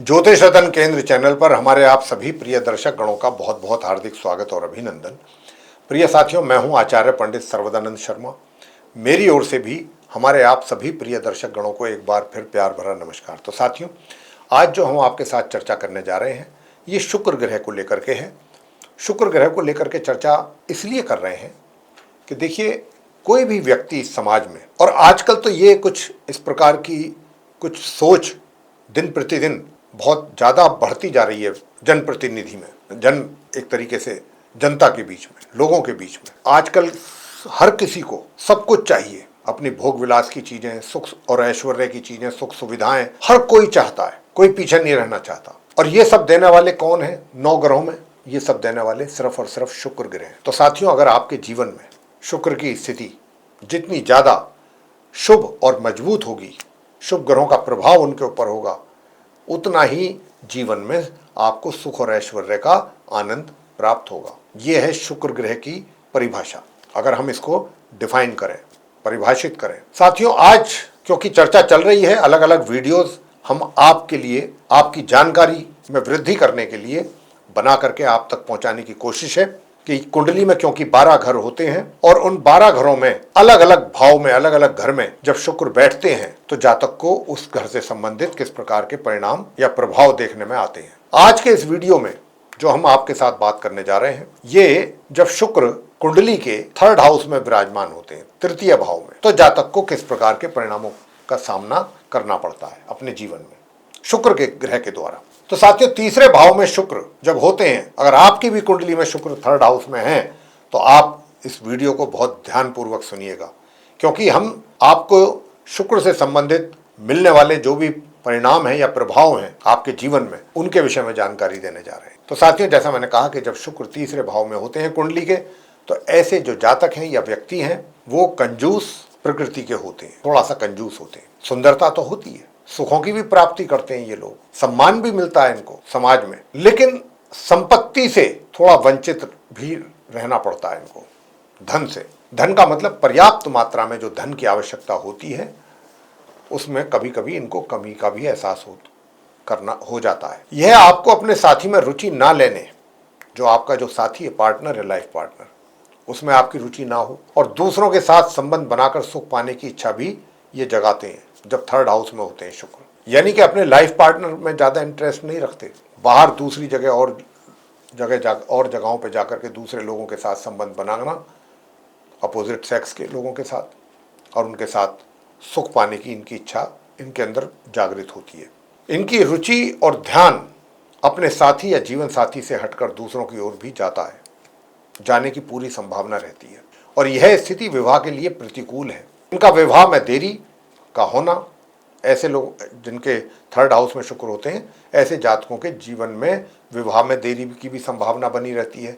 ज्योतिष रतन केंद्र चैनल पर हमारे आप सभी प्रिय दर्शक गणों का बहुत बहुत हार्दिक स्वागत और अभिनंदन। प्रिय साथियों, मैं हूं आचार्य पंडित सर्वदानंद शर्मा। मेरी ओर से भी हमारे आप सभी प्रिय दर्शक गणों को एक बार फिर प्यार भरा नमस्कार। तो साथियों, आज जो हम आपके साथ चर्चा करने जा रहे हैं ये शुक्र ग्रह को लेकर के है। शुक्र ग्रह को लेकर के चर्चा इसलिए कर रहे हैं कि देखिए, कोई भी व्यक्ति इस समाज में, और आजकल तो ये कुछ इस प्रकार की कुछ सोच दिन प्रतिदिन बहुत ज़्यादा बढ़ती जा रही है जनप्रतिनिधि में, एक तरीके से जनता के बीच में, लोगों के बीच में। आजकल हर किसी को सब कुछ चाहिए, अपनी भोग विलास की चीज़ें, सुख और ऐश्वर्य की चीज़ें, सुख सुविधाएं हर कोई चाहता है, कोई पीछे नहीं रहना चाहता। और ये सब देने वाले कौन है? 9 ग्रहों में ये सब देने वाले सिर्फ और सिर्फ शुक्र ग्रह हैं। तो साथियों, अगर आपके जीवन में शुक्र की स्थिति जितनी ज़्यादा शुभ और मजबूत होगी, शुभ ग्रहों का प्रभाव उनके ऊपर होगा, उतना ही जीवन में आपको सुख और ऐश्वर्य का आनंद प्राप्त होगा। ये है शुक्र ग्रह की परिभाषा, अगर हम इसको डिफाइन करें, परिभाषित करें। साथियों, आज क्योंकि चर्चा चल रही है, अलग अलग वीडियोस हम आपके लिए, आपकी जानकारी में वृद्धि करने के लिए बना करके आप तक पहुंचाने की कोशिश है कि कुंडली में क्योंकि 12 घर होते हैं और उन 12 घरों में अलग अलग भाव में, अलग अलग घर में जब शुक्र बैठते हैं तो जातक को उस घर से संबंधित किस प्रकार के परिणाम या प्रभाव देखने में आते हैं। आज के इस वीडियो में जो हम आपके साथ बात करने जा रहे हैं, ये जब शुक्र कुंडली के 3rd हाउस में विराजमान होते हैं, 3य भाव में, तो जातक को किस प्रकार के परिणामों का सामना करना पड़ता है अपने जीवन में शुक्र के ग्रह के द्वारा। तो साथियों, 3रे भाव में शुक्र जब होते हैं, अगर आपकी भी कुंडली में शुक्र 3rd हाउस में है तो आप इस वीडियो को बहुत ध्यानपूर्वक सुनिएगा, क्योंकि हम आपको शुक्र से संबंधित मिलने वाले जो भी परिणाम हैं या प्रभाव हैं आपके जीवन में, उनके विषय में जानकारी देने जा रहे हैं। तो साथियों, जैसा मैंने कहा कि जब शुक्र 3रे भाव में होते हैं कुंडली के, तो ऐसे जो जातक हैं या व्यक्ति हैं वो कंजूस प्रकृति के होते हैं, थोड़ा सा कंजूस होते हैं। सुंदरता तो होती है, सुखों की भी प्राप्ति करते हैं ये लोग, सम्मान भी मिलता है इनको समाज में, लेकिन संपत्ति से थोड़ा वंचित भी रहना पड़ता है इनको। धन से, धन का मतलब पर्याप्त मात्रा में जो धन की आवश्यकता होती है उसमें कभी कभी इनको कमी का भी एहसास हो जाता है। यह आपको अपने साथी में रुचि ना लेने, जो आपका जो साथी है, पार्टनर है, लाइफ पार्टनर, उसमें आपकी रुचि ना हो और दूसरों के साथ संबंध बनाकर सुख पाने की इच्छा भी ये जगाते हैं जब 3rd हाउस में होते हैं शुक्र। यानी कि अपने लाइफ पार्टनर में ज़्यादा इंटरेस्ट नहीं रखते, बाहर दूसरी जगह और जगहों पे जाकर के दूसरे लोगों के साथ संबंध बनाना, अपोजिट सेक्स के लोगों के साथ, और उनके साथ सुख पाने की इनकी इच्छा इनके अंदर जागृत होती है। इनकी रुचि और ध्यान अपने साथी या जीवन साथी से हटकर दूसरों की ओर भी जाता है, जाने की पूरी संभावना रहती है। और यह स्थिति विवाह के लिए प्रतिकूल है। इनका विवाह में देरी का होना, ऐसे लोग जिनके 3rd हाउस में शुक्र होते हैं, ऐसे जातकों के जीवन में विवाह में देरी की भी संभावना बनी रहती है,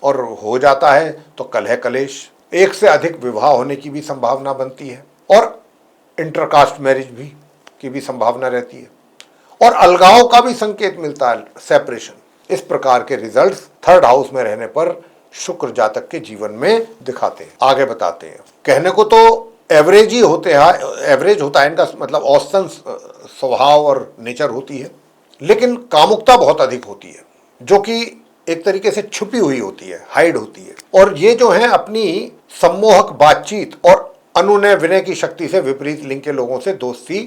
और हो जाता है तो कलह कलेश, एक से अधिक विवाह होने की भी संभावना बनती है, और इंटरकास्ट मैरिज भी की भी संभावना रहती है, और अलगाव का भी संकेत मिलता है, सेपरेशन। इस प्रकार के रिजल्ट्स 3rd हाउस में रहने पर शुक्र जातक के जीवन में दिखाते हैं, आगे बताते हैं। कहने को तो एवरेज ही होते हैं, एवरेज होता है इनका मतलब औसतन स्वभाव और नेचर होती है, लेकिन कामुकता बहुत अधिक होती है, जो कि एक तरीके से छुपी हुई होती है, हाइड होती है। और ये जो है अपनी सम्मोहक बातचीत और अनुनय विनय की शक्ति से विपरीत लिंग के लोगों से दोस्ती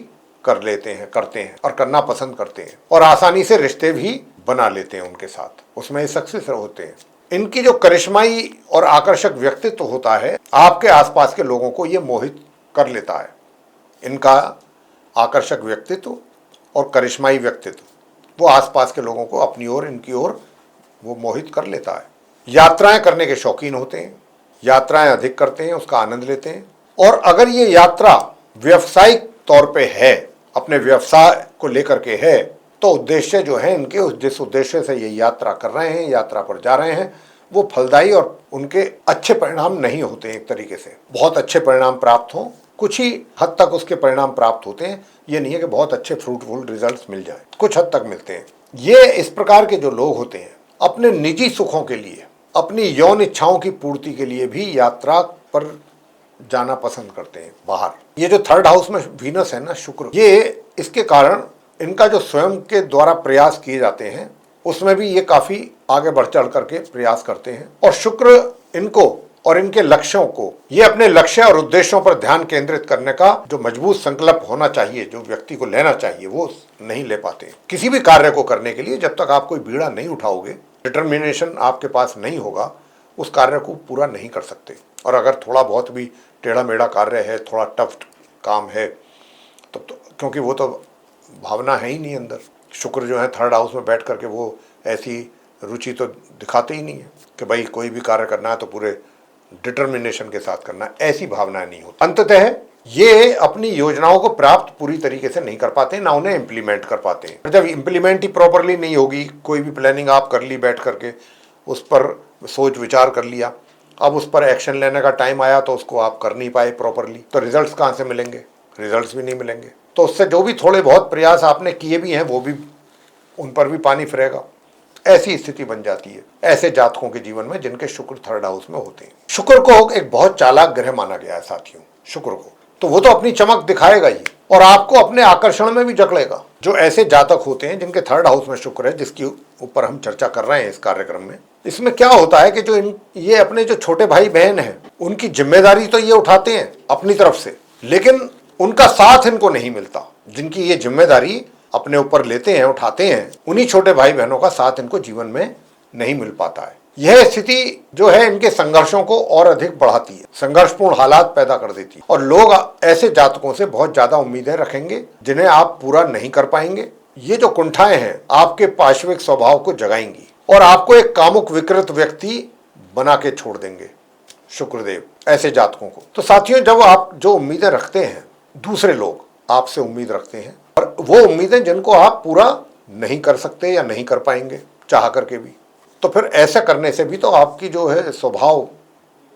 करते हैं और करना पसंद करते हैं, और आसानी से रिश्ते भी बना लेते हैं उनके साथ, उसमें सक्सेस होते हैं। इनकी जो करिश्माई और आकर्षक व्यक्तित्व होता है, आपके आसपास के लोगों को ये मोहित कर लेता है। इनका आकर्षक व्यक्तित्व और करिश्माई व्यक्तित्व वो आसपास के लोगों को अपनी ओर, इनकी ओर वो मोहित कर लेता है। यात्राएं करने के शौकीन होते हैं, यात्राएं अधिक करते हैं, उसका आनंद लेते हैं। और अगर ये यात्रा व्यावसायिक तौर पे है, अपने व्यवसाय को लेकर के है, तो उद्देश्य जो है इनके, जिस उद्देश्य से ये यात्रा कर रहे हैं, यात्रा पर जा रहे हैं, वो फलदायी और उनके अच्छे परिणाम नहीं होते हैं। एक तरीके से बहुत अच्छे परिणाम प्राप्त हों, कुछ ही हद तक उसके परिणाम प्राप्त होते हैं। ये नहीं है कि बहुत अच्छे फ्रूटफुल रिजल्ट्स मिल जाए, कुछ हद तक मिलते हैं। ये इस प्रकार के जो लोग होते हैं अपने निजी सुखों के लिए, अपनी यौन इच्छाओं की पूर्ति के लिए भी यात्रा पर जाना पसंद करते हैं बाहर। ये जो 3rd हाउस में वीनस है ना, शुक्र, ये इसके कारण इनका जो स्वयं के द्वारा प्रयास किए जाते हैं उसमें भी ये काफी आगे बढ़ चढ़ करके प्रयास करते हैं। और शुक्र इनको और इनके लक्ष्यों को, ये अपने लक्ष्य और उद्देश्यों पर ध्यान केंद्रित करने का जो मजबूत संकल्प होना चाहिए, जो व्यक्ति को लेना चाहिए, वो नहीं ले पाते। किसी भी कार्य को करने के लिए जब तक आप कोई बीड़ा नहीं उठाओगे, डिटर्मिनेशन आपके पास नहीं होगा, उस कार्य को पूरा नहीं कर सकते। और अगर थोड़ा बहुत भी टेढ़ा मेढ़ा कार्य है, थोड़ा टफ काम है, तो क्योंकि वो तो भावना है ही नहीं अंदर। शुक्र जो है थर्ड हाउस में बैठ करके वो ऐसी रुचि तो दिखाते ही नहीं है कि भाई कोई भी कार्य करना है तो पूरे डिटर्मिनेशन के साथ करना है, ऐसी भावना नहीं होती। अंततः ये अपनी योजनाओं को प्राप्त पूरी तरीके से नहीं कर पाते, ना उन्हें इम्प्लीमेंट कर पाते हैं। जब इम्प्लीमेंट ही प्रॉपरली नहीं होगी, कोई भी प्लानिंग आप कर ली बैठ करके, उस पर सोच विचार कर लिया, अब उस पर एक्शन लेने का टाइम आया तो उसको आप कर नहीं पाए प्रॉपरली, तो रिजल्ट्स कहाँ से मिलेंगे? रिजल्ट्स भी नहीं मिलेंगे। तो उससे जो भी थोड़े बहुत प्रयास आपने किए भी हैं वो भी, उन पर भी पानी फिरेगा। ऐसी स्थिति बन जाती है ऐसे जातकों के जीवन में जिनके शुक्र थर्ड हाउस में होते हैं। शुक्र को एक बहुत चालाक ग्रह माना गया है साथियों, शुक्र को। तो वो तो अपनी चमक दिखाएगा ही और आपको अपने आकर्षण में भी जकड़ेगा। जो ऐसे जातक होते हैं जिनके थर्ड हाउस में शुक्र है, जिसके ऊपर हम चर्चा कर रहे हैं इस कार्यक्रम में, इसमें क्या होता है कि जो ये अपने जो छोटे भाई बहन हैं उनकी जिम्मेदारी तो ये उठाते हैं अपनी तरफ से, लेकिन उनका साथ इनको नहीं मिलता। जिनकी ये जिम्मेदारी अपने ऊपर लेते हैं, उठाते हैं, उन्हीं छोटे भाई बहनों का साथ इनको जीवन में नहीं मिल पाता है। यह स्थिति जो है इनके संघर्षों को और अधिक बढ़ाती है, संघर्षपूर्ण हालात पैदा कर देती है, और लोग ऐसे जातकों से बहुत ज्यादा उम्मीदें रखेंगे जिन्हें आप पूरा नहीं कर पाएंगे। ये जो कुंठाएं हैं आपके पार्श्विक स्वभाव को जगाएंगी और आपको एक कामुक विकृत व्यक्ति बना के छोड़ देंगे शुक्रदेव ऐसे जातकों को। तो साथियों, जब आप जो उम्मीदें रखते हैं, दूसरे लोग आपसे उम्मीद रखते हैं, और वो उम्मीदें जिनको आप पूरा नहीं कर सकते या नहीं कर पाएंगे चाह करके भी, तो फिर ऐसा करने से भी तो आपकी जो है स्वभाव,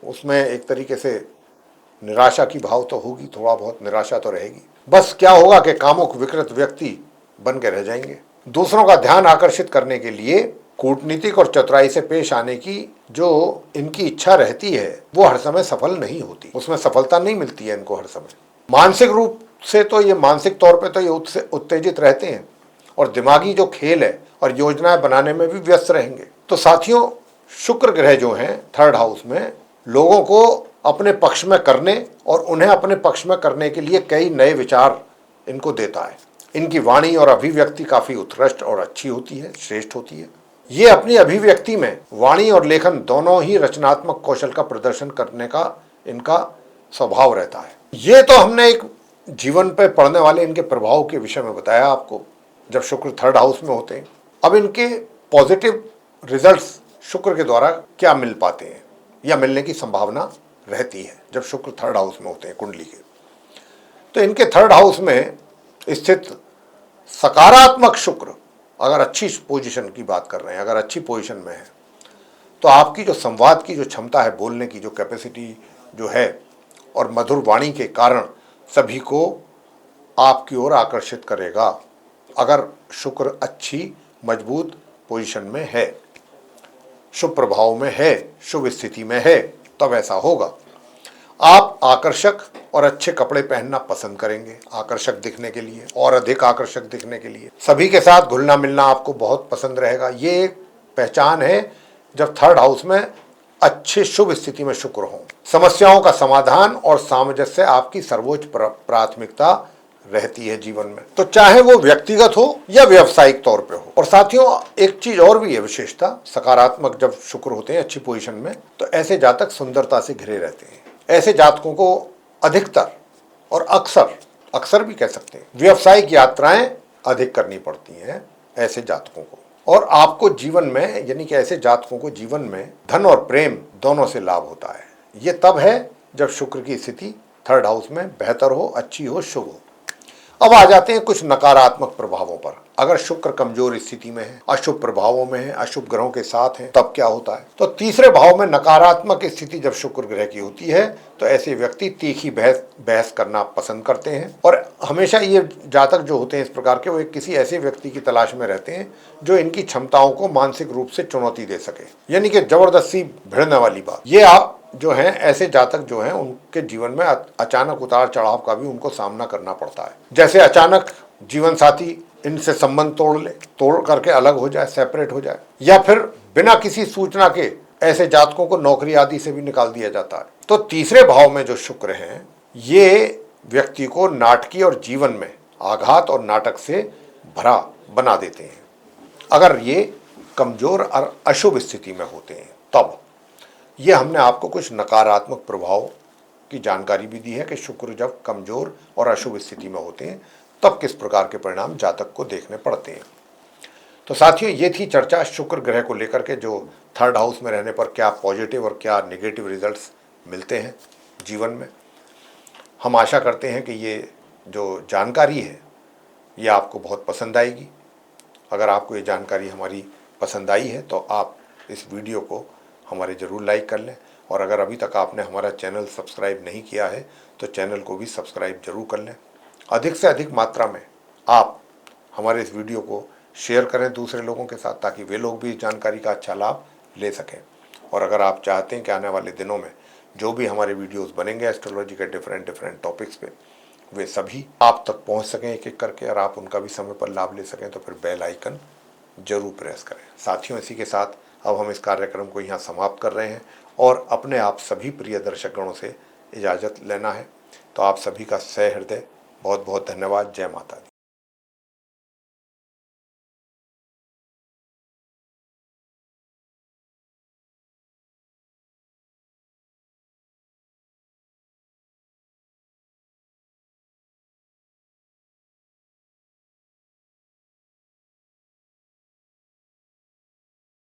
उसमें एक तरीके से निराशा की भाव तो होगी, थोड़ा बहुत निराशा तो रहेगी। बस क्या होगा कि कामुक विकृत व्यक्ति बन के रह जाएंगे। दूसरों का ध्यान आकर्षित करने के लिए कूटनीतिक और चतुराई से पेश आने की जो इनकी इच्छा रहती है वो हर समय सफल नहीं होती, उसमें सफलता नहीं मिलती है इनको हर समय। मानसिक रूप से तो ये, मानसिक तौर पे तो ये उत्तेजित रहते हैं और दिमागी जो खेल है और योजनाएं बनाने में भी व्यस्त रहेंगे। तो साथियों, शुक्र ग्रह जो हैं थर्ड हाउस में लोगों को अपने पक्ष में करने और उन्हें अपने पक्ष में करने के लिए कई नए विचार इनको देता है। इनकी वाणी और अभिव्यक्ति काफी उत्कृष्ट और अच्छी होती है, श्रेष्ठ होती है। ये अपनी अभिव्यक्ति में वाणी और लेखन दोनों ही रचनात्मक कौशल का प्रदर्शन करने का इनका स्वभाव रहता है। ये तो हमने एक जीवन पे पड़ने वाले इनके प्रभाव के विषय में बताया आपको, जब शुक्र थर्ड हाउस में होते हैं। अब इनके पॉजिटिव रिजल्ट्स शुक्र के द्वारा क्या मिल पाते हैं या मिलने की संभावना रहती है जब शुक्र थर्ड हाउस में होते हैं कुंडली के। तो इनके थर्ड हाउस में स्थित सकारात्मक शुक्र, अगर अच्छी पोजीशन की बात कर रहे हैं, अगर अच्छी पोजीशन में है, तो आपकी जो संवाद की जो क्षमता है, बोलने की जो कैपेसिटी जो है, और मधुर वाणी के कारण सभी को आपकी ओर आकर्षित करेगा। अगर शुक्र अच्छी मजबूत पोजीशन में है, शुभ प्रभाव में है, शुभ स्थिति में है, तब ऐसा होगा। आप आकर्षक और अच्छे कपड़े पहनना पसंद करेंगे, आकर्षक दिखने के लिए, और अधिक आकर्षक दिखने के लिए। सभी के साथ घुलना मिलना आपको बहुत पसंद रहेगा। ये एक पहचान है जब थर्ड हाउस में अच्छे शुभ स्थिति में शुक्र हो। समस्याओं का समाधान और सामंजस्य आपकी सर्वोच्च प्राथमिकता रहती है जीवन में, तो चाहे वो व्यक्तिगत हो या व्यावसायिक तौर पे हो। और साथियों, एक चीज और भी है विशेषता, सकारात्मक जब शुक्र होते हैं अच्छी पोजीशन में, तो ऐसे जातक सुंदरता से घिरे रहते हैं। ऐसे जातकों को अधिकतर और अक्सर भी कह सकते हैं, व्यावसायिक यात्राएं अधिक करनी पड़ती हैं ऐसे जातकों को। और आपको जीवन में, यानी कि ऐसे जातकों को जीवन में धन और प्रेम दोनों से लाभ होता है। ये तब है जब शुक्र की स्थिति थर्ड हाउस में बेहतर हो, अच्छी हो, शुभ हो। अब आ जाते हैं कुछ नकारात्मक प्रभावों पर। अगर शुक्र कमजोर स्थिति में है, अशुभ प्रभावों में है, अशुभ ग्रहों के साथ है, तब क्या होता है? तो तीसरे भाव में नकारात्मक स्थिति जब शुक्र ग्रह की होती है, तो ऐसे व्यक्ति तीखी बहस करना पसंद करते हैं। और हमेशा ये जातक जो होते हैं इस प्रकार के, वो एक किसी ऐसे व्यक्ति की तलाश में रहते हैं जो इनकी क्षमताओं को मानसिक रूप से चुनौती दे सके, यानी कि जबरदस्ती भिड़ने वाली बात। ये आप जो हैं ऐसे जातक जो हैं उनके जीवन में अचानक उतार चढ़ाव का भी उनको सामना करना पड़ता है। जैसे अचानक जीवन साथी इनसे संबंध तोड़ करके अलग हो जाए, सेपरेट हो जाए, या फिर बिना किसी सूचना के ऐसे जातकों को नौकरी आदि से भी निकाल दिया जाता है। तो तीसरे भाव में जो शुक्र हैं, ये व्यक्ति को नाटकीय और जीवन में आघात और नाटक से भरा बना देते हैं। अगर ये कमजोर और अशुभ स्थिति में होते हैं तब ये हमने आपको कुछ नकारात्मक प्रभाव की जानकारी भी दी है कि शुक्र जब कमजोर और अशुभ स्थिति में होते हैं तब किस प्रकार के परिणाम जातक को देखने पड़ते हैं। तो साथियों, ये थी चर्चा शुक्र ग्रह को लेकर के, जो थर्ड हाउस में रहने पर क्या पॉजिटिव और क्या नेगेटिव रिजल्ट्स मिलते हैं जीवन में। हम आशा करते हैं कि ये जो जानकारी है ये आपको बहुत पसंद आएगी। अगर आपको ये जानकारी हमारी पसंद आई है तो आप इस वीडियो को हमारे ज़रूर लाइक कर लें, और अगर अभी तक आपने हमारा चैनल सब्सक्राइब नहीं किया है तो चैनल को भी सब्सक्राइब जरूर कर लें। अधिक से अधिक मात्रा में आप हमारे इस वीडियो को शेयर करें दूसरे लोगों के साथ, ताकि वे लोग भी इस जानकारी का अच्छा लाभ ले सकें। और अगर आप चाहते हैं कि आने वाले दिनों में जो भी हमारे वीडियोस बनेंगे एस्ट्रोलॉजी के डिफरेंट टॉपिक्स पे, वे सभी आप तक पहुंच सकें एक एक करके, और आप उनका भी समय पर लाभ ले सकें, तो फिर बेल आइकन जरूर प्रेस करें। साथियों, इसी के साथ अब हम इस कार्यक्रम को यहाँ समाप्त कर रहे हैं और अपने आप सभी प्रिय दर्शकगणों से इजाज़त लेना है। तो आप सभी का सह हृदय बहुत बहुत धन्यवाद। जय माता दी।